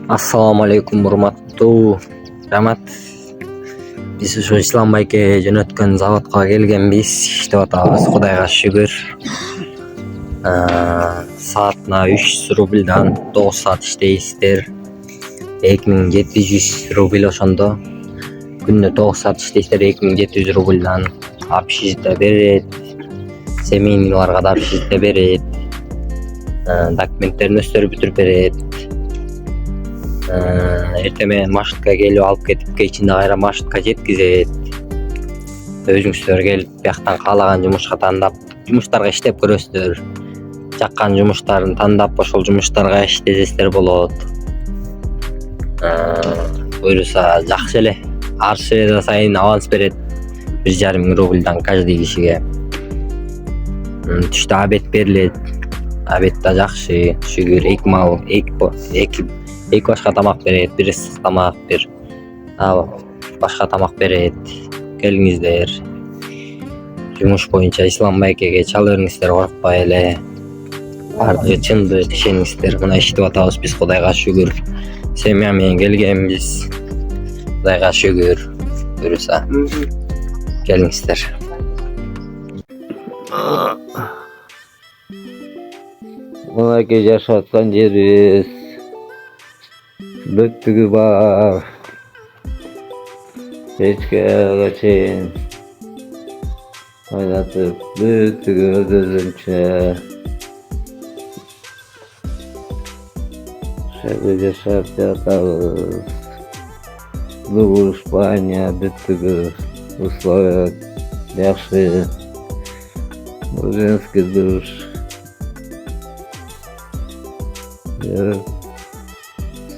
Assalamu alaikum урматтуу жамаат. Биз ушу Ислам байке жөнөткөн заводко келгенбиз, иштеп атабыз, Кудайга шүгүр. Саатына 300 рубльдан 9 саат иштейсиздер. 2700 рубль ошондо. Күнүнө 9 саат иштейсиздер, 2700 рубльдан общежитие да берет. Семейныйларга да общежитие берет. Документтерин өздөрү бүтүрүп берет. Эртеме маршрутка келип алып кетип, кечинде кайра маршрутка жеткизет. Өзүңүздөр келип бияктан каалаган жумушка тандап, жумуштарга иштеп көрөсүздөр. Жаккан жумуштарын тандап, ошол жумуштарга иштесеңиздер болот. Буюрса жакшы эле. Ар среда сайын аванс берет. 1,5 рубльдан каждый кишиге. Түштө обед берилет. Обед да жакшы, шүгүр, эки башка тамак берет, бир ысык тамак, бир башка тамак берет. Келиңиздер. Жумуш боюнча Ислам байкеге чала бериңиздер, коркпай эле. Бардыгы чындык, ишениңиздер. Мына иштеп атабыз биз, Кудайга шүгүр. Семья менен келгенбиз. Кудайга шүгүр. Буюрса келиңиздер. Мынакей жашап аткан жерибиз. Бүттүгү бар. Кечке чейин ойнатып, бүттүгү өзүнчө. Ошол жашап жатабыз. Душ, баня, бүттүгү условия жакшы. Женский душ.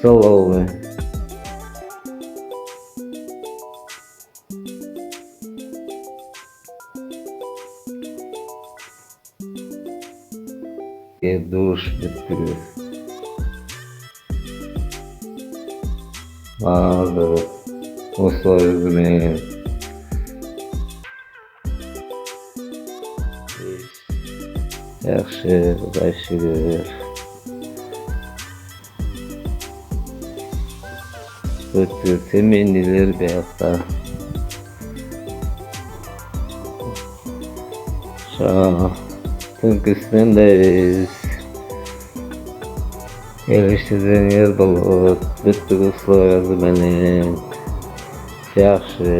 Столовый. И душ бүттүгү. Баардыгы условия менен. Жакшы, Кудай шүгүр. Бүттүгү семейныйлер биякта. Ошо түнкүсүнөн да келишсиздер болот. Бүттүгү условия менен жакшы.